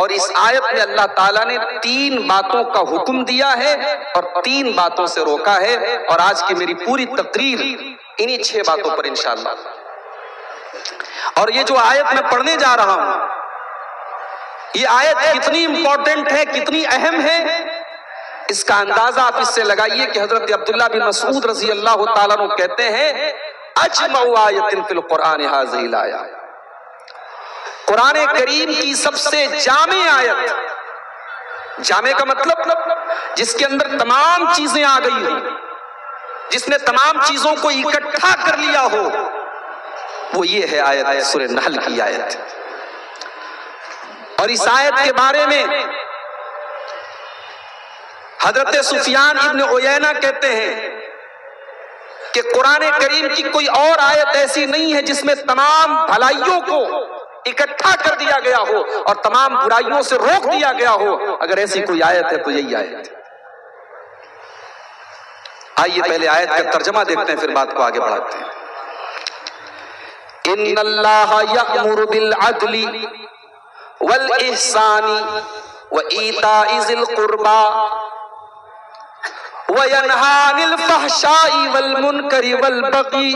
اور اس آیت میں اللہ تعالیٰ نے 3 باتوں کا حکم دیا ہے اور 3 باتوں سے روکا ہے، اور آج کی میری پوری تقریر انہی 6 باتوں پر انشاءاللہ۔ اور یہ جو آیت میں پڑھنے جا رہا ہوں، یہ آیت کتنی امپورٹنٹ ہے، کتنی اہم ہے، اس کا اندازہ آپ اس سے لگائیے کہ حضرت عبداللہ بن مسعود رضی اللہ تعالیٰ عنہ کہتے ہیں اجمع آیت فی القرآن هذه الآیہ، قرآن کریم کی سب سے جامع آیت، جامع کا مطلب جس کے اندر تمام چیزیں آ گئی ہوں، جس نے تمام چیزوں کو اکٹھا کر لیا ہو، وہ یہ ہے آیت سورہ نحل کی آیت۔ اور اس آیت کے بارے میں حضرت سفیان ابن عیینہ کہتے ہیں کہ قرآن کریم کی کوئی اور آیت ایسی نہیں ہے جس میں تمام بھلائیوں کو اکٹھا کر دیا گیا ہو اور تمام برائیوں سے روک دیا گیا ہو، اگر ایسی کوئی آیت ہے تو یہی آیت ہے۔ آئیے پہلے آیت کا ترجمہ دیکھتے ہیں، پھر بات کو آگے بڑھاتے ہیں۔ ان اللہ یأمر بالعدل والإحسان وإیتاء ذی القربى وینہی عن الفحشاء والمنکر والبغی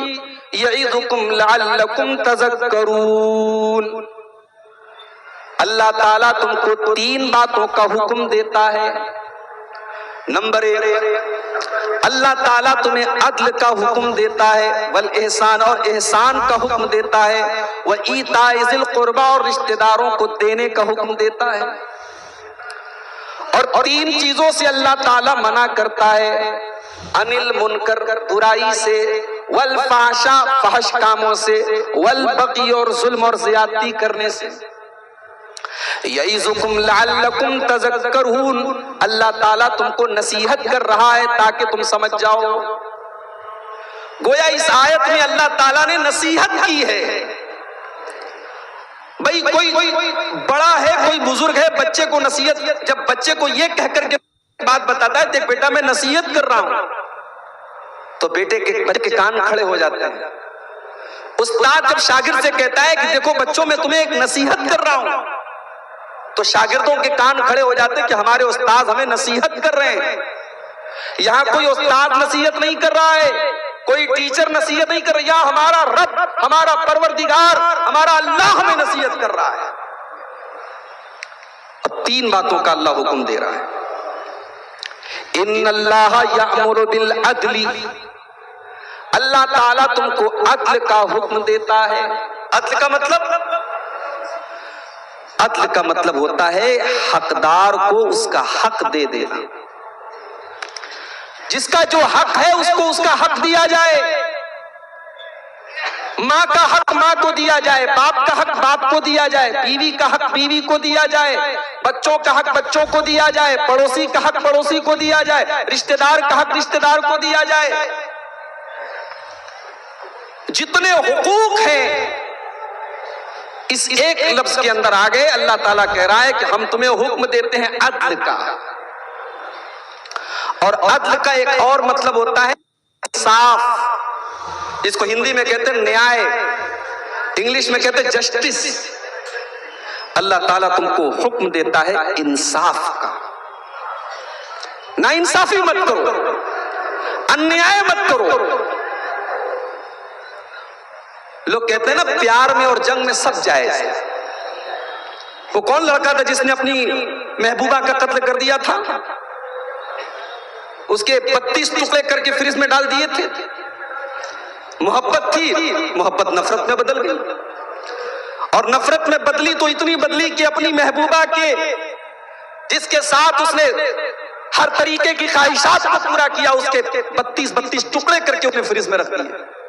یعظکم لعلکم تذکرون۔ اللہ تعالیٰ تم کو 3 باتوں کا حکم دیتا ہے۔ نمبر 1، اللہ تعالیٰ تمہیں عدل کا حکم دیتا ہے، والاحسان اور احسان کا حکم دیتا ہے، وایتاء ذی القربى اور رشتہ داروں کو دینے کا حکم دیتا ہے۔ اور 3 چیزوں سے اللہ تعالیٰ منع کرتا ہے، عن المنکر برائی سے، والفحشاء فحش کاموں سے، والبغی اور ظلم اور زیادتی کرنے سے۔ یعظکم لعلکم تذکرون، اللہ تعالیٰ تم کو نصیحت کر رہا ہے تاکہ تم سمجھ جاؤ۔ گویا اس آیت میں اللہ تعالیٰ نے نصیحت کی ہے۔ بھئی کوئی بڑا ہے، کوئی بزرگ ہے، بچے کو نصیحت، جب بچے کو یہ کہہ کر کے بات بتاتا ہے دیکھ بیٹا میں نصیحت کر رہا ہوں، تو بیٹے کے کان کھڑے ہو جاتے ہیں۔ استاد جب شاگرد سے کہتا ہے کہ دیکھو بچوں میں تمہیں ایک نصیحت کر رہا ہوں، تو شاگردوں کے کان کھڑے ہو جاتے ہیں کہ ہمارے استاد ہمیں نصیحت کر رہے ہیں۔ یہاں کوئی استاد نصیحت نہیں کر رہا ہے، کوئی ٹیچر نصیحت نہیں کر رہا، یہاں ہمارا رب، ہمارا پروردگار، ہمارا اللہ ہمیں نصیحت کر رہا ہے۔ اب 3 باتوں کا اللہ حکم دے رہا ہے۔ ان اللہ یأمر بالعدل، اللہ تعالیٰ تم کو عدل کا حکم دیتا ہے۔ عدل کا مطلب ہوتا ہے حقدار کو اس کا حق دے دینا، جس کا جو حق ہے اس کو اس کا حق دیا جائے۔ ماں کا حق ماں کو دیا جائے، باپ کا حق باپ کو دیا جائے، بیوی کا حق بیوی کو دیا جائے، بچوں کا حق بچوں کو دیا جائے، پڑوسی کا حق پڑوسی کو دیا جائے، رشتہ دار کا حق رشتہ دار کو دیا جائے۔ جتنے حقوق ہیں اس ایک لفظ کے اندر آ گئے۔ اللہ تعالیٰ کہہ رہا ہے کہ ہم تمہیں حکم دیتے ہیں عدل کا، اور عدل کا ایک اور مطلب ہوتا ہے انصاف، جس کو ہندی میں کہتے ہیں نیائے، انگلش میں کہتے ہیں جسٹس۔ اللہ تعالیٰ تم کو حکم دیتا ہے انصاف کا، نا انصافی مت کرو، انیائے مت کرو۔ لوگ کہتے ہیں نا پیار میں اور جنگ میں سب جائز ہے۔ وہ کون لڑکا تھا جس نے اپنی محبوبہ کا قتل کر دیا تھا؟ اس کے 32 ٹکڑے کر کے فریز میں ڈال دیے تھے۔ محبت تھی، محبت نفرت میں بدل گئی، اور نفرت میں بدلی تو اتنی بدلی کہ اپنی محبوبہ کے جس کے ساتھ اس نے ہر طریقے کی خواہشات کو پورا کیا، اس کے 32 ٹکڑے کر کے اپنے فریز میں رکھ دیے۔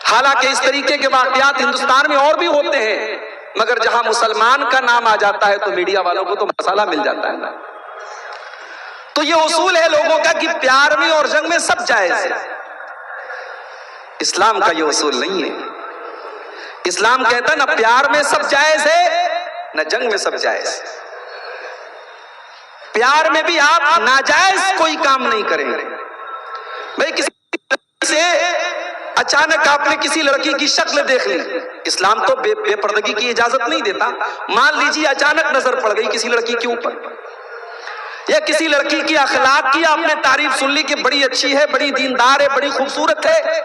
حالانکہ اس طریقے کے واقعات ہندوستان میں اور بھی ہوتے ہیں، مگر جہاں مسلمان کا نام آ جاتا ہے تو میڈیا والوں کو تو مسئلہ مل جاتا ہے نا۔ تو یہ اصول ہے لوگوں کا کہ پیار میں اور جنگ میں سب جائز ہے۔ اسلام کا یہ اصول نہیں ہے۔ اسلام کہتا ہے نہ پیار میں سب جائز ہے نہ جنگ میں سب جائز ہے۔ پیار میں بھی آپ ناجائز کوئی کام نہیں کریں گے۔ بھئی کسی سے اچانک آپ نے کسی لڑکی کی شکل دیکھ لی، اسلام تو بے پردگی کی اجازت نہیں دیتا، مان لیجیے اچانک نظر پڑ گئی کسی لڑکی کے اوپر، یا کسی لڑکی کی اخلاق کی آپ نے تعریف سن لی کہ بڑی اچھی ہے، بڑی دیندار ہے، بڑی خوبصورت ہے،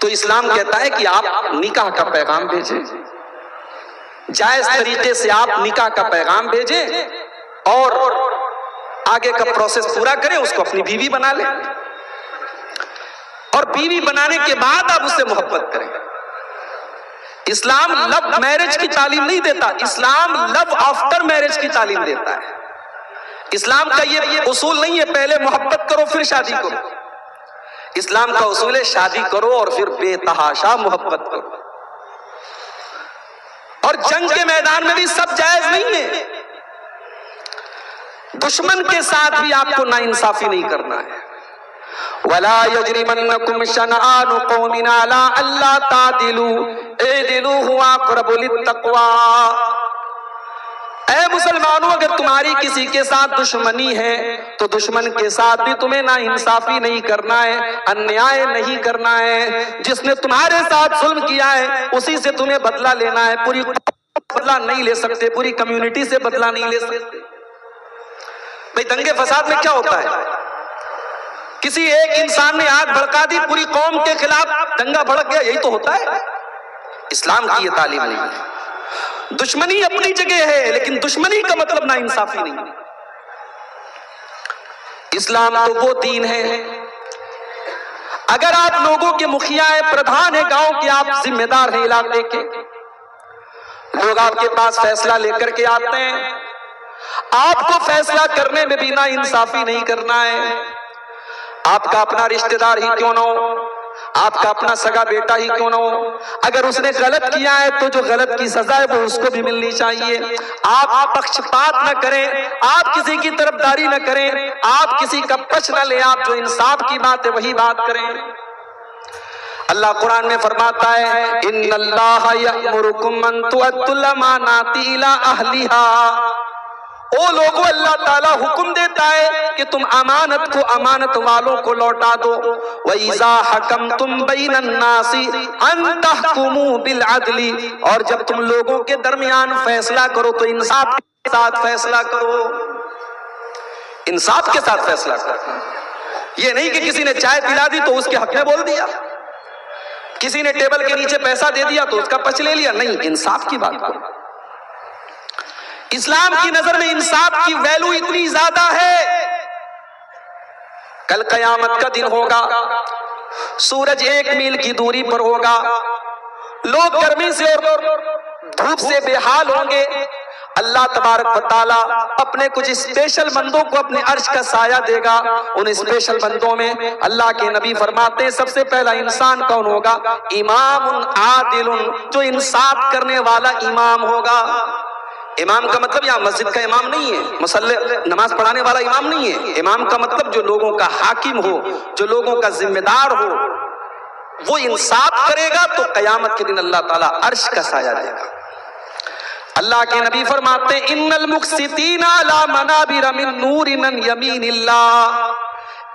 تو اسلام کہتا ہے کہ آپ نکاح کا پیغام بھیجیں، جائز طریقے سے آپ نکاح کا پیغام بھیجیں اور آگے کا پروسیس پورا کریں، اس کو اپنی بیوی بنا لیں، اور بیوی بنانے کے بعد آپ اس سے محبت کریں۔ اسلام لو میرج کی تعلیم نہیں دیتا، اسلام لو آفٹر میرج کی تعلیم دیتا ہے۔ اسلام کا یہ اصول نہیں ہے پہلے محبت کرو پھر شادی کرو، اسلام کا اصول ہے شادی کرو اور پھر بے تحاشا محبت کرو، اور جنگ کے میدان میں بھی سب جائز نہیں ہے، دشمن کے ساتھ بھی آپ کو ناانصافی نہیں کرنا ہے۔ وَلَا يَجْرِمَنَّكُمْ شَنَآنُ قَوْمٍ عَلَىٰ أَلَّا تَعْدِلُوا اعْدِلُوا هُوَ أَقْرَبُ لِلتَّقْوَىٰ۔ اے مسلمانوں، اگر تمہاری کسی کے ساتھ دشمنی ہے تو دشمن کے ساتھ بھی تمہیں ناانصافی نہیں کرنا ہے، انیائے نہیں کرنا ہے، جس نے تمہارے ساتھ ظلم کیا ہے اسی سے تمہیں بدلہ لینا ہے، پوری بدلہ نہیں لے سکتے، پوری کمیونٹی سے بدلہ نہیں لے سکتے۔ بھئی دنگے فساد میں کیا ہوتا ہے؟ کسی ایک انسان نے آگ بھڑکا دی، پوری قوم کے خلاف دنگا بھڑک گیا، یہی تو ہوتا ہے۔ اسلام کی یہ تعلیم نہیں ہے۔ دشمنی اپنی جگہ ہے لیکن دشمنی کا مطلب ناانصافی نہیں ہے۔ اسلام تو وہ دین ہے، اگر آپ لوگوں کے مکھیا ہیں، پردھان ہیں گاؤں کے، آپ ذمہ دار ہیں علاقے کے، لوگ آپ کے پاس فیصلہ لے کر کے آتے ہیں، آپ کو فیصلہ کرنے میں بھی ناانصافی نہیں کرنا ہے۔ آپ کا اپنا رشتہ دار ہی کیوں نہ ہو، آپ کا اپنا سگا بیٹا ہی کیوں نہ ہو، اگر اس نے غلط کیا ہے تو جو غلط کی سزا ہے وہ اس کو بھی ملنی چاہیے۔ آپ پکشپات نہ کریں، آپ کسی کی طرفداری نہ کریں، آپ کسی کا پچھ نہ لیں، آپ جو انصاف کی بات ہے وہی بات کریں۔ اللہ قرآن میں فرماتا ہے ان اللہ یأمرکم ان تؤدوا الامانات الی اہلھا۔ او لوگو، اللہ تعالیٰ حکم دیتا ہے کہ تم امانت کو امانت والوں کو لوٹا دو۔ وَإِذَا حَكَمْتُمْ بَيْنَ النَّاسِ أَن تَحْكُمُوا بِالْعَدْلِ، اور جب تم لوگوں کے درمیان فیصلہ کرو تو انصاف کے ساتھ فیصلہ کرو، انصاف کے ساتھ فیصلہ کرو۔ یہ نہیں کہ کسی نے چائے پلا دی تو اس کے حق میں بول دیا، کسی نے ٹیبل کے نیچے پیسہ دے دیا تو اس کا پچھ لے لیا، نہیں، انصاف کی بات کرو۔ اسلام کی نظر میں انصاف کی ویلو اتنی زیادہ ہے، کل قیامت کا دن ہوگا، سورج 1 میل کی دوری پر ہوگا، لوگ گرمی سے اور دھوپ سے بے حال ہوں گے، اللہ تبارک و تعالیٰ اپنے کچھ اسپیشل بندوں کو اپنے عرش کا سایہ دے گا۔ ان اسپیشل بندوں میں اللہ کے نبی فرماتے ہیں سب سے پہلا انسان کون ہوگا؟ امام عادل، جو انصاف کرنے والا امام ہوگا۔ امام کا مطلب یہاں مسجد کا امام نہیں ہے، مصلی نماز پڑھانے والا امام نہیں ہے، امام کا مطلب جو لوگوں کا حاکم ہو، جو لوگوں کا ذمہ دار ہو، وہ انصاف کرے گا تو قیامت کے دن اللہ تعالیٰ عرش کا سایہ دے گا۔ اللہ کے نبی فرماتے ہیں ان المقسطین علی منابر من نور من یمین اللہ،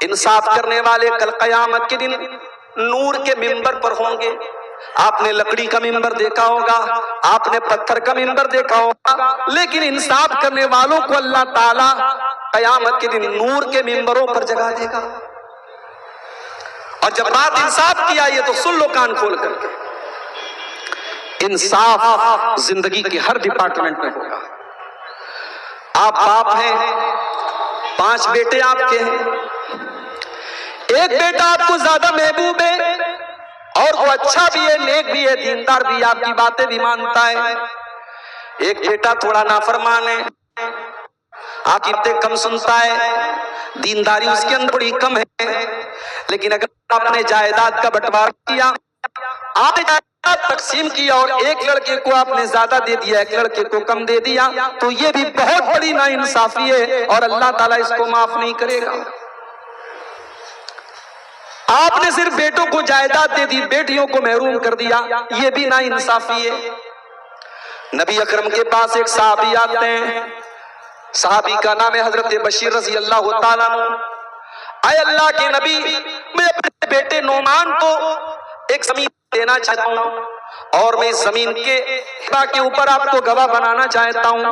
انصاف کرنے والے کل قیامت کے دن نور کے منبر پر ہوں گے۔ آپ نے لکڑی کا منبر دیکھا ہوگا، آپ نے پتھر کا منبر دیکھا ہوگا، لیکن انصاف کرنے والوں کو اللہ تعالیٰ قیامت کے دن نور کے منبروں پر جگہ دے گا۔ اور جب بات انصاف کی آئی ہے تو سن لو کان کھول کر کے، انصاف زندگی کے ہر ڈپارٹمنٹ میں ہوگا۔ آپ باپ ہیں، 5 بیٹے آپ کے ہیں، ایک بیٹا آپ کو زیادہ محبوب ہے اور وہ اچھا بھی ہے، نیک بھی ہے، دیندار بھی ہے، آپ کی باتیں بھی مانتا ہے، ایک بیٹا تھوڑا نافرمان ہے، آپ کی باتیں کم سنتا ہے، دینداری اس کے اندر بڑی کم ہے، لیکن اگر آپ نے جائیداد کا بٹوارا کیا، آپ نے جائیداد تقسیم کیا اور ایک لڑکے کو آپ نے زیادہ دے دیا، ایک لڑکے کو کم دے دیا، تو یہ بھی بہت بڑی ناانصافی ہے اور اللہ تعالیٰ اس کو معاف نہیں کرے گا۔ آپ نے صرف بیٹوں کو جائیداد دے دی، بیٹیوں کو محروم کر دیا، یہ بھی ناانصافی ہے۔ نبی اکرم کے پاس ایک صحابی آتے ہیں، صحابی کا نام ہے حضرت بشیر رضی اللہ تعالیٰ عنہ۔ اے اللہ کے نبی، میں اپنے بیٹے نعمان کو ایک زمین دینا چاہتا ہوں اور میں اس زمین کے اوپر آپ کو گواہ بنانا چاہتا ہوں۔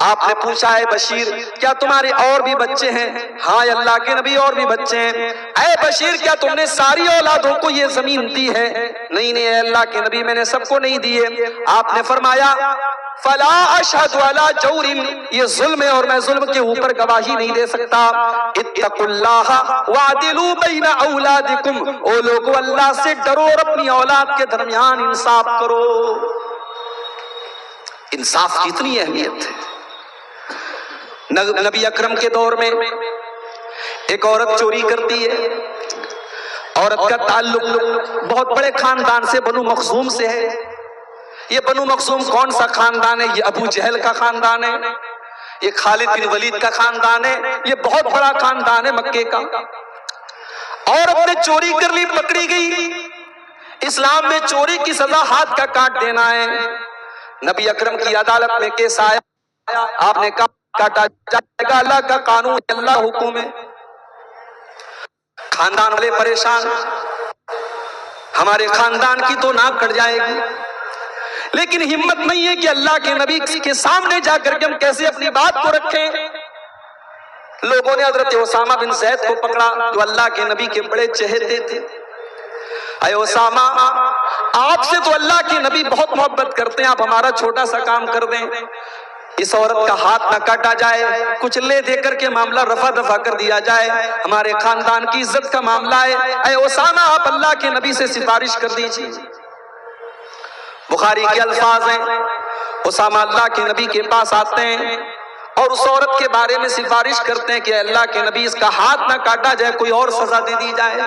آپ نے پوچھا ہے بشیر کیا تمہارے اور بھی بچے ہیں؟ ہاں اللہ کے نبی اور بھی بچے ہیں۔ اے بشیر کیا تم نے ساری اولادوں کو یہ زمین دی ہے؟ نہیں نہیں اے اللہ کے نبی میں نے سب کو نہیں دیے۔ آپ نے فرمایا فلا اشہد علی جور، یہ ظلم ہے اور میں ظلم کے اوپر گواہی نہیں دے سکتا۔ اتقوا اللہ وعدلوا بین اولادکم، او لوگو اللہ سے ڈرو اور اپنی اولاد کے درمیان انصاف کرو۔ انصاف کی اتنی اہمیت ہے۔ نبی اکرم کے دور میں ایک عورت چوری کرتی ہے۔ عورت کا تعلق بہت بڑے خاندان سے بنو مخزوم سے ہے۔ یہ بنو مخزوم کون سا خاندان ہے؟ یہ ابو جہل کا خاندان ہے، یہ خالد بن ولید کا خاندان ہے، یہ بہت بڑا خاندان ہے مکے کا۔ عورت نے چوری کر لی، پکڑی گئی۔ اسلام میں چوری کی سزا ہاتھ کا کاٹ دینا ہے۔ نبی اکرم کی عدالت میں کیس آیا، آپ نے کہا کاٹا جائے گا، اللہ کا قانون، اللہ حکم ہے۔ خاندان والے پریشان، ہمارے خاندان کی تو ناک کٹ جائے گی، لیکن ہمت نہیں ہے کہ اللہ کے نبی کے سامنے جا کر کے ہم کیسے اپنی بات کو رکھیں۔ لوگوں نے حضرت اسامہ بن زید کو پکڑا جو اللہ کے نبی کے بڑے چہیتے تھے۔ اے اسامہ آپ سے تو اللہ کے نبی بہت محبت کرتے ہیں، آپ ہمارا چھوٹا سا کام کر دیں، اس عورت کا ہاتھ نہ کاٹا جائے، کچھ لے دے کر کے معاملہ رفع دفع کر دیا جائے، ہمارے خاندان کی عزت کا معاملہ ہے۔ اے اسامہ آپ اللہ کے نبی سے سفارش کر دیجیے۔ بخاری کے الفاظ ہیں، اسامہ اللہ کے نبی کے پاس آتے ہیں اور اس عورت کے بارے میں سفارش کرتے ہیں کہ اللہ کے نبی اس کا ہاتھ نہ کاٹا جائے، کوئی اور سزا دے دی جائے۔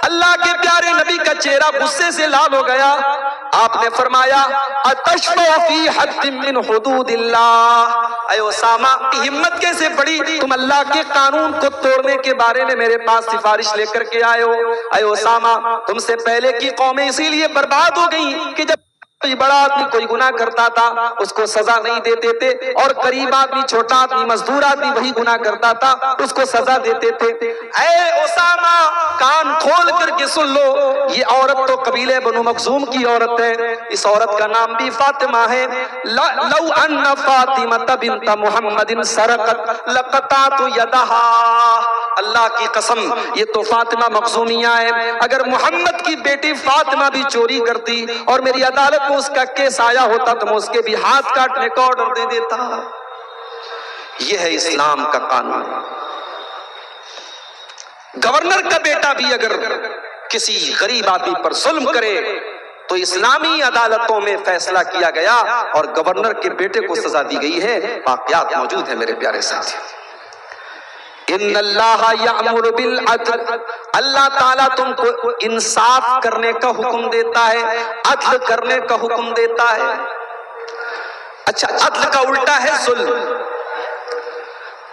اللہ کے پیارے نبی کا چہرہ غصے سے لال ہو گیا۔ آپ نے فرمایا اتشفع فی حد من حدود اللہ، اے اسامہ ہمت کیسے بڑی، تم اللہ کے قانون کو توڑنے کے بارے میں میرے پاس سفارش لے کر کے آئے ہو۔ اے اسامہ تم سے پہلے کی قومیں اسی لیے برباد ہو گئیں کہ جب کوئی بڑا آدمی کوئی گناہ کرتا تھا اس کو سزا نہیں دیتے تھے، اور غریب آدمی، چھوٹا آدمی، مزدور آدمی وہی گناہ کرتا تھا اس کو سزا دیتے تھے۔ اے اسامہ کان کھول کر کے سن لو، یہ عورت تو قبیلے بنو مخزوم کی عورت ہے، اس عورت کا نام بھی فاطمہ ہے۔ لو ان فاطمہ بنت محمد سرقت لقطعت یدہا، اللہ کی قسم یہ تو فاطمہ مخزومیہ ہے، اگر محمد کی بیٹی فاطمہ بھی چوری کرتی اور میری عدالت میں اس کا کیس آیا ہوتا تو میں اس کے بھی ہاتھ کاٹنے کا آرڈر دے دیتا۔ یہ ہے اسلام کا قانون۔ گورنر کا بیٹا بھی اگر کسی غریب آدمی پر ظلم کرے تو اسلامی عدالتوں میں فیصلہ کیا گیا اور گورنر کے بیٹے کو سزا دی گئی ہے۔ واقعات موجود ہیں میرے پیارے ساتھی۔ ان اللہ یأمر بالعدل، اللہ تعالیٰ تم کو انصاف کرنے کا حکم دیتا ہے، عدل کرنے کا حکم دیتا ہے۔ اچھا عدل کا الٹا ہے ظلم۔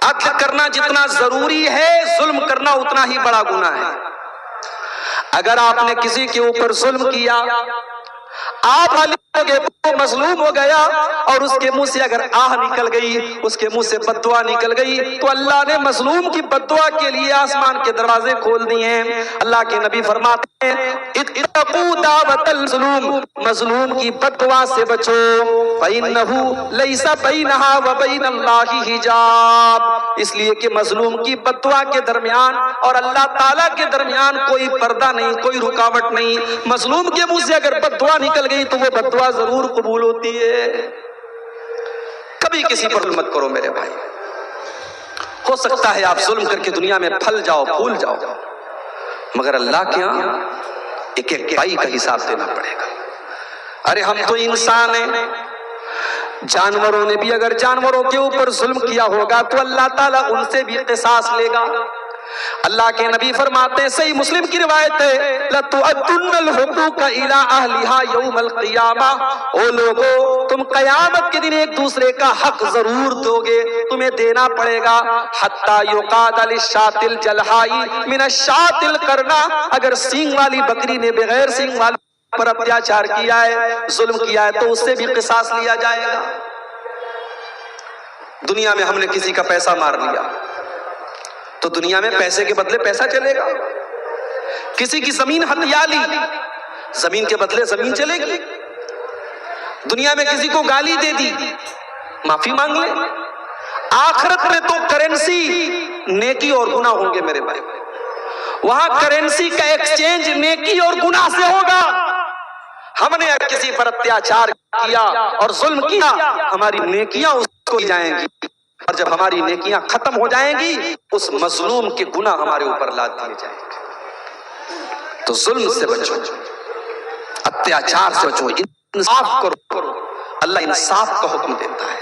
عدل کرنا جتنا ضروری ہے ظلم کرنا اتنا ہی بڑا گناہ ہے۔ اگر آپ نے کسی کے اوپر ظلم کیا، آپ وہ مظلوم ہو گیا اور اس کے منہ سے اگر آہ نکل گئی، اس کے منہ سے بددعا نکل گئی، تو اللہ نے مظلوم کی بددعا کے لیے آسمان کے دروازے کھول دیے ہیں۔ اللہ کے نبی فرماتے ہیں اتقوا دعوت المظلوم، مظلوم کی بددعا سے بچو، فإنہ لیس بینہا وبین اللہ حجاب، اس لیے کہ مظلوم کی بددعا کے درمیان اور اللہ تعالیٰ کے درمیان کوئی پردہ نہیں، کوئی رکاوٹ نہیں۔ مظلوم کے منہ سے اگر بددعا نکل گئی تو وہ بددعا ضرور قبول ہوتی ہے۔ کبھی کسی پر ظلم مت کرو میرے بھائی، ہو سکتا ہے آپ ظلم کر کے دنیا میں پھل جاؤ، پھول جاؤ، مگر اللہ کے ہاں ایک ایک پائی کا حساب دینا پڑے گا۔ ارے ہم تو انسان ہیں، جانوروں نے بھی اگر جانوروں کے اوپر ظلم کیا ہوگا تو اللہ تعالیٰ ان سے بھی قصاص لے گا۔ اللہ کے نبی فرماتے ہیں، صحیح مسلم کی روایت ہے، لَتُؤَدُّنَّ الْحُقُوقَ إِلَىٰ أَهْلِهَا يَوْمَ الْقِيَامَةِ، او لوگو تم قیامت کے دن ایک دوسرے کا حق ضرور دو گے، تمہیں دینا پڑے گا۔ حَتَّى يُقَادَ لِلشَّاةِ الْجَلْحَاءِ مِنَ الشَّاةِ الْقَرْنَىٰ، اگر سینگ والی بکری نے بغیر سینگ والی پر اتیاچار کیا ہے، ظلم کیا ہے، تو اس سے بھی قصاص لیا جائے گا۔ دنیا میں ہم نے کسی کا پیسہ مار لیا تو دنیا میں پیسے کے بدلے پیسہ چلے گا، کسی کی زمین ہتھیا لی، زمین کے بدلے زمین چلے گی. دنیا میں کسی کو گالی دے دی، معافی مانگ لے. آخرت میں تو کرنسی نیکی اور گناہ ہوں گے میرے بھائی. وہاں کرنسی کا ایکسچینج نیکی اور گناہ سے ہوگا. ہم نے کسی پر اتیاچار کیا اور ظلم کیا، ہماری نیکیاں اس کو جائیں گی، اور جب ہماری نیکیاں ختم ہو جائیں گی اس مظلوم کے گناہ ہمارے اوپر لاد دیے جائیں گے. تو ظلم سے بچو، اتیاچار سے بچو، انصاف کرو. اللہ انصاف کا حکم دیتا ہے.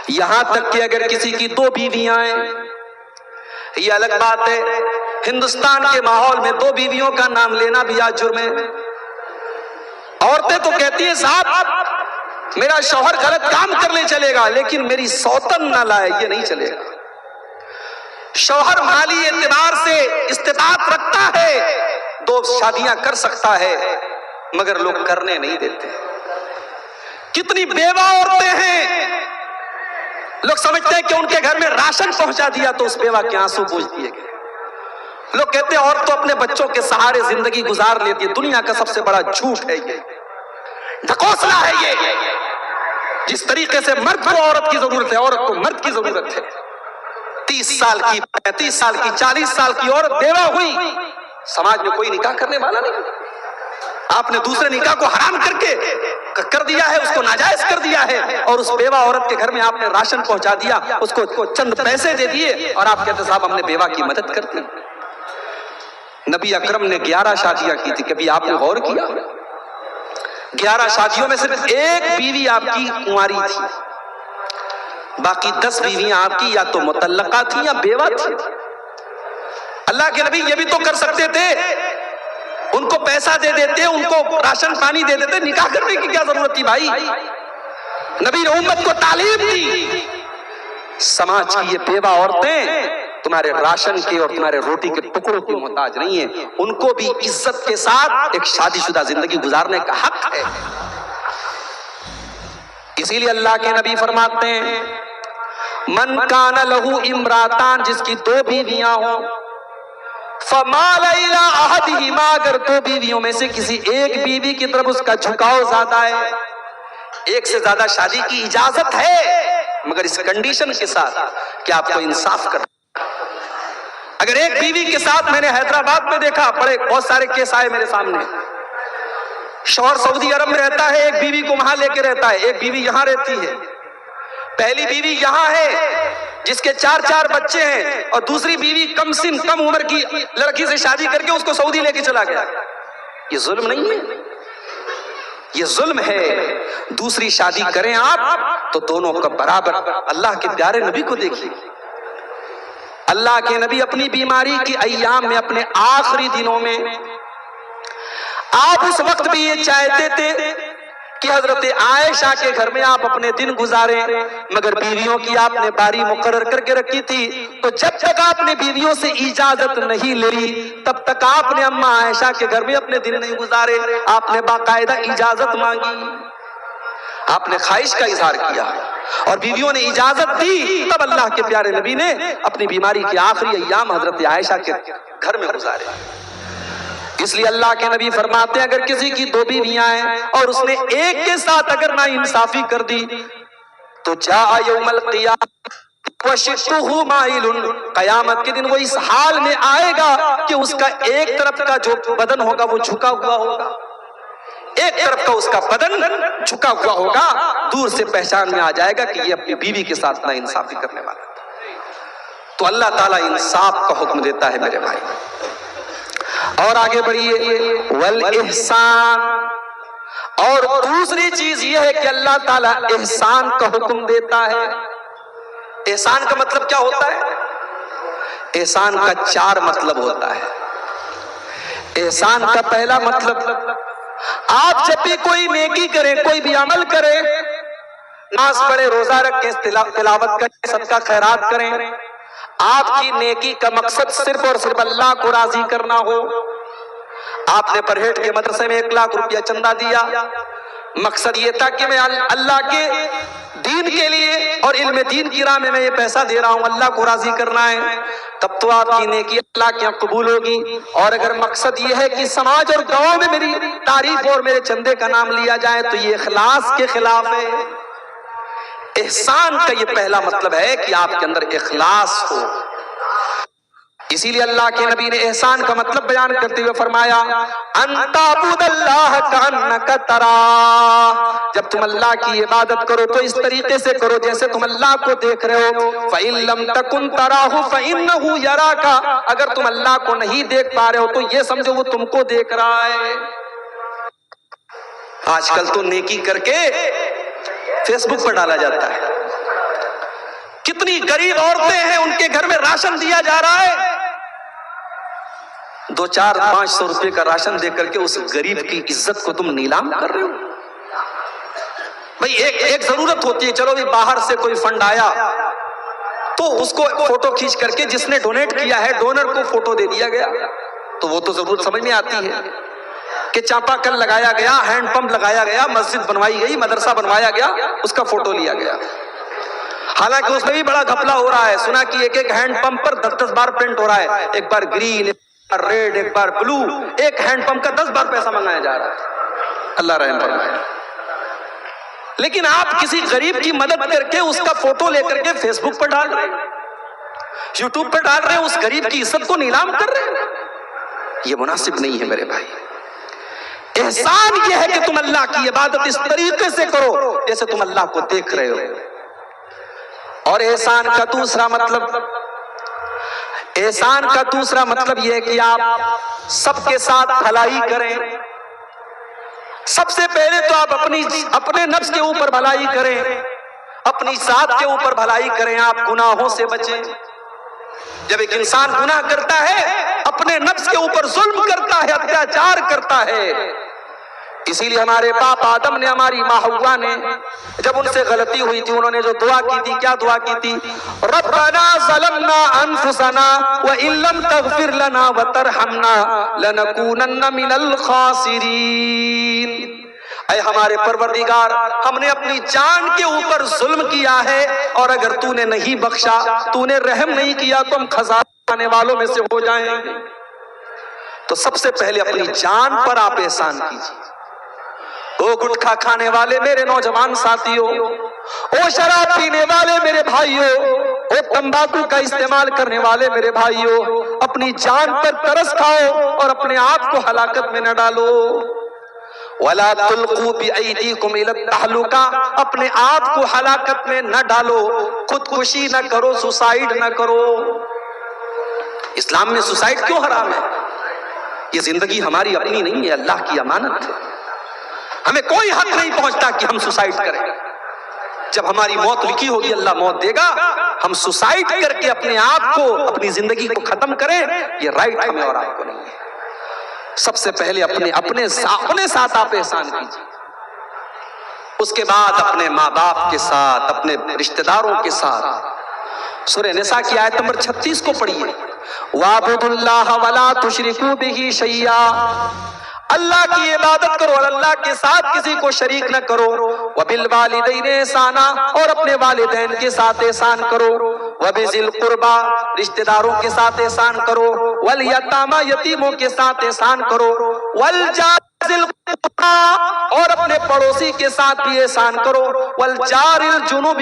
یہاں تک کہ اگر کسی کی 2 بیویاں ہیں، یہ الگ بات ہے. ہندوستان کے ماحول میں 2 بیویوں کا نام لینا بھی آج جرم ہے. عورتیں تو کہتی ہیں صاحب میرا شوہر غلط کام کرنے چلے گا لیکن میری سوتن نہ لائے، یہ نہیں چلے گا. شوہر مالی اعتبار سے استطاعت رکھتا ہے، 2 شادیاں کر سکتا ہے، مگر لوگ کرنے نہیں دیتے. کتنی بیوہ عورتیں ہیں، لوگ سمجھتے ہیں کہ ان کے گھر میں راشن پہنچا دیا تو اس بیوہ کے آنسو پوچھ دیے گئے. لوگ کہتے ہیں عورت تو اپنے بچوں کے سہارے زندگی گزار لیتی ہے. دنیا کا سب سے بڑا جھوٹ ہے یہ، ڈھکوسلا ہے یہ. جس طریقے سے مرد کو عورت کی ضرورت ہے، عورت کو مرد کی ضرورت ہے. 30 سال کی، 35 سال کی، 40 سال کی عورت بیوہ ہوئی، سماج میں کوئی نکاح کرنے والا نہیں. آپ نے دوسرے نکاح کو حرام کر دیا ہے، اس کو ناجائز کر دیا ہے، اور اس بیوہ عورت کے گھر میں آپ نے راشن پہنچا دیا، اس کو چند پیسے دے دیے اور آپ کہتے صاحب ہم نے بیوہ کی مدد کر دی. نبی اکرم نے 11 شادیاں کی تھی، کبھی آپ نے غور کیا؟ 11 شادیوں میں صرف 1 بیوی آپ کی کنواری تھی، باقی 10 بیویاں آپ کی یا تو مطلقہ تھی یا بیوہ تھی. اللہ کے نبی یہ بھی تو کر سکتے تھے، ان کو پیسہ دے دیتے، ان کو راشن پانی دے دیتے، نکاح کرنے کی کیا ضرورت تھی بھائی؟ نبی نے امت کو تعلیم دی، سماج کی یہ بیوہ عورتیں تمہارے راشن کے اور تمہارے روٹی کے ٹکڑوں کی محتاج نہیں ہیں، ان کو بھی عزت کے ساتھ ایک شادی شدہ زندگی گزارنے کا حق ہے. اسی لیے اللہ کے نبی فرماتے ہیں من کان لہو امراتان، جس کی 2 بیویاں ہوں، فمال الی احدہما، اگر 2 بیویوں میں سے کسی ایک بیوی کی طرف اس کا جھکاؤ زیادہ ہے. ایک سے زیادہ شادی کی اجازت ہے مگر اس کنڈیشن کے ساتھ کہ آپ کو انصاف کرنا. اگر ایک بیوی کے ساتھ، میں نے حیدرآباد میں دیکھا، بہت سارے کیس آئے میرے سامنے، شوہر سعودی عرب میں رہتا ہے، ایک بیوی کو وہاں لے کے رہتا ہے، ایک بیوی یہاں رہتی ہے. پہلی بیوی یہاں ہے جس کے 4 بچے ہیں، اور دوسری بیوی کم عمر کی لڑکی سے شادی کر کے اس کو سعودی لے کے چلا گیا. یہ ظلم نہیں ہے؟ یہ ظلم ہے. دوسری شادی کریں آپ تو دونوں کا برابر. اللہ کے پیارے نبی کو دیکھیے، اللہ کے نبی اپنی بیماری کی ایام میں، اپنے آخری دنوں میں، آپ اس وقت بھی یہ چاہتے تھے کہ حضرت عائشہ کے گھر میں آپ اپنے دن گزاریں، مگر بیویوں کی آپ نے باری مقرر کر کے رکھی تھی. تو جب تک آپ نے بیویوں سے اجازت نہیں لی تب تک آپ نے اماں عائشہ کے گھر میں اپنے دن نہیں گزارے. آپ نے باقاعدہ اجازت مانگی، آپ نے خواہش کا اظہار کیا اور بیویوں نے اجازت دی، تب اللہ کے پیارے نبی نے اپنی بیماری کے آخری ایام حضرت عائشہ کے گھر میں گزارے. اس لیے اللہ کے نبی فرماتے ہیں اگر کسی کی 2 بیویاں ہیں اور اس نے ایک کے ساتھ اگر ناانصافی کر دی تو جاء یوم القیامہ وشقہ مائل، قیامت کے دن وہ اس حال میں آئے گا کہ اس کا ایک طرف کا جو بدن ہوگا وہ جھکا ہوا ہوگا، ایک طرف کا اس کا بدن جھکا ہوا ہوگا. دور سے پہچان میں آ جائے گا کہ یہ اپنی بیوی کے ساتھ ناانصافی کرنے والا تھا. تو اللہ تعالیٰ انصاف کا حکم دیتا ہے میرے بھائی. اور آگے بڑھیے، والاحسان. اور دوسری چیز یہ ہے کہ اللہ تعالیٰ احسان کا حکم دیتا ہے. احسان کا مطلب کیا ہوتا ہے؟ احسان کا 4 مطلب ہوتا ہے. احسان کا پہلا مطلب، آپ جب بھی کوئی نیکی کریں، کوئی بھی عمل کریں، نماز پڑھیں، روزہ رکھیں، تلاوت کریں، صدقہ خیرات کریں، آپ کی نیکی کا مقصد صرف اور صرف اللہ کو راضی کرنا ہو. آپ نے پرہیٹ کے مدرسے میں 1 لاکھ روپیہ چندہ دیا، مقصد یہ تھا کہ میں اللہ کے دین کے لیے اور علم دین کی راہ میں یہ پیسہ دے رہا ہوں، اللہ کو راضی کرنا ہے. تب تو آپ کی نیکی اللہ کے یہاں قبول ہوگی. اور اگر مقصد یہ ہے کہ سماج اور گاؤں میں میری تعریف اور میرے چندے کا نام لیا جائے تو یہ اخلاص کے خلاف ہے. احسان کا یہ پہلا مطلب ہے کہ آپ کے اندر اخلاص ہو. اسی لیے اللہ کے نبی نے احسان کا مطلب بیان کرتے ہوئے فرمایا ان تعبد اللہ کانک تراہ. جب تم اللہ کی عبادت کرو تو اس طریقے سے کرو جیسے تم اللہ کو دیکھ رہے ہو. فَإِن لَمْ تَكُنْ تَرَاهُ فَإِنَّهُ يَرَاكَ. اگر تم اللہ کو نہیں دیکھ پا رہے ہو تو یہ سمجھو وہ تم کو دیکھ رہا ہے. آج کل تو نیکی کر کے فیس بک پر ڈالا جاتا ہے. کتنی غریب عورتیں ہیں ان کے گھر میں راشن دیا جا رہا ہے. 200-500 روپے کا راشن دے کر کے اس غریب کی عزت کو تم نیلام کر رہے ہو. بھئی ایک ضرورت ہوتی ہے, چلو بھی باہر سے کوئی فنڈ آیا تو اس کو فوٹو کھینچ کر کے جس نے ڈونیٹ کیا ہے ڈونر کو فوٹو دے دیا گیا, تو وہ تو ضرورت سمجھ میں آتی ہے کہ چاپا کل لگایا گیا, ہینڈ پمپ لگایا گیا, مسجد بنوائی گئی, مدرسہ بنوایا گیا, اس کا فوٹو لیا گیا. حالانکہ اس میں بھی بڑا گھپلا ہو رہا ہے. سنا کہ ایک ہینڈ پمپ پر 10 بار پرنٹ ہو رہا ہے, ایک بار گرین, ایک بار ریڈ, ایک بار بلو. ایک ہینڈ پمپ کا 10 بار پیسہ منگایا جا رہا ہے. اللہ رحم فرمائے. لیکن آپ کسی غریب کی مدد کر کے اس کا فوٹو لے کر کے فیس بک پر ڈال رہے ہیں, یوٹیوب پر ڈال رہے ہیں, اس غریب کی عزت کو نیلام کر رہے ہیں. یہ مناسب نہیں ہے میرے بھائی. احسان یہ ہے کہ تم اللہ کی عبادت اس طریقے سے کرو جیسے تم اللہ کو دیکھ رہے ہو. اور احسان کا دوسرا مطلب یہ ہے کہ آپ سب کے ساتھ بھلائی کریں. سب سے پہلے تو آپ اپنے نفس کے اوپر بھلائی کریں, اپنی ذات کے اوپر بھلائی کریں. آپ گناہوں سے بچیں. جب ایک انسان گناہ کرتا ہے اپنے نفس کے اوپر ظلم کرتا ہے, اتیاچار کرتا ہے. اسی لیے ہمارے باپ آدم نے, ہماری ماں حوا نے, جب ان سے غلطی ہوئی تھی انہوں نے جو دعا کی تھی, کیا دعا کی تھی؟ ربنا ظلمنا انفسنا وان لم تغفر لنا وترحمنا لنکونن من الخاسرین. اے ہمارے پروردگار, ہم نے اپنی جان کے اوپر ظلم کیا ہے اور اگر تو نے نہیں بخشا, تو نے رحم نہیں کیا تو ہم خسارے پانے والوں میں سے ہو جائیں گے. تو سب سے پہلے اپنی جان پر آپ احسان کیجیے. او گٹکھا کھانے والے میرے نوجوان ساتھیوں, او شراب پینے والے میرے بھائیوں, او تمباکو کا استعمال کرنے والے میرے بھائیوں, اپنی جان پر ترس کھاؤ اور اپنے آپ کو ہلاکت میں نہ ڈالو. وَلَا تُلْقُوا بِأَيْدِيكُمْ إِلَى التَّهْلُكَةِ. اپنے آپ کو ہلاکت میں نہ ڈالو, خودکشی نہ کرو, سوسائیڈ نہ کرو. اسلام میں سوسائیڈ کیوں حرام ہے؟ یہ زندگی ہماری اپنی نہیں ہے, اللہ کی امانت ہے. ہمیں کوئی حق نہیں پہنچتا کہ ہم سوسائیڈ کریں. جب ہماری موت لکھی ہوگی, اللہ موت دے گا, ہم سوسائیڈ کر کے اپنے آپ کو, اپنی زندگی کو ختم کریں, یہ رائٹ ہمیں اور آپ کو نہیں ہے. سب سے پہلے اپنے ساتھ آپ احسان کیجیے. اس کے بعد اپنے ماں باپ کے ساتھ, اپنے رشتہ داروں کے ساتھ. سورہ نساء کی آیت نمبر 36 کو پڑھیے. وَاعْبُدُوا اللَّهَ وَلَا تُشْرِكُوا بِهِ شَيْئًا. اللہ کی عبادت کرو اور اللہ کے ساتھ کسی کو شریک نہ کرو. وَبِالْوَالِدَيْنِ إِحْسَانًا. اور اپنے والدین کے ساتھ احسان کرو. وَبِذِي الْقُرْبَى. رشتہ داروں کے ساتھ احسان کرو. وَالْيَتَامَى. یتیموں کے ساتھ احسان کرو. وَالْجَارِ ذِي الْقُرْبَى. اور اپنے پڑوسی کے ساتھ بھی احسان کرو. وَالْجَارِ الْجُنُبِ.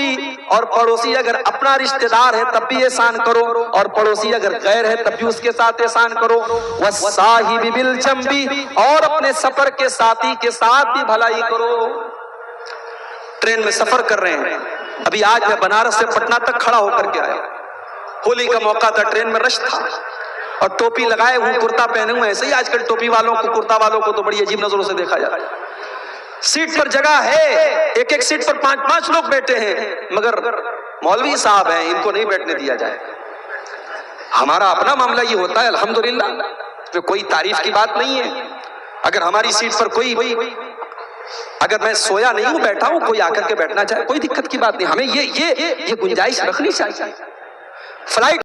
اور پڑوسی اگر اپنا رشتہ دار ہے تب بھی احسان کرو, اور پڑوسی اگر غیر ہے تب بھی اس کے ساتھ احسان کرو. وَالصَّاحِبِ بِالْجَنبِ. اور اپنے سفر کے ساتھی کے ساتھ بھی بھلائی کرو. ٹرین میں سفر کر رہے ہیں, ابھی آج میں بنارس سے پٹنہ تک کھڑا ہو کر کے آیا. ہولی کا موقع تھا, ٹرین میں رش تھا, اور ٹوپی لگائے ہوئے, کرتا پہنے ہوئے. ایسے ہی آج کل ٹوپی والوں کو, کرتا والوں کو تو بڑی عجیب نظروں سے دیکھا جاتا ہے. سیٹ پر جگہ ہے, ایک سیٹ پر 5 لوگ بیٹھے ہیں, مگر مولوی صاحب ہیں, ان کو نہیں بیٹھنے دیا جائے. ہمارا اپنا معاملہ یہ ہوتا ہے الحمدللہ, کوئی تعریف کی بات نہیں ہے. اگر ہماری سیٹ پر اگر میں سویا نہیں ہوں, بیٹھا ہوں, کوئی آ کر کے بیٹھنا چاہے, کوئی دقت کی بات نہیں. ہمیں یہ گنجائش رکھنی چاہیے. فلائٹ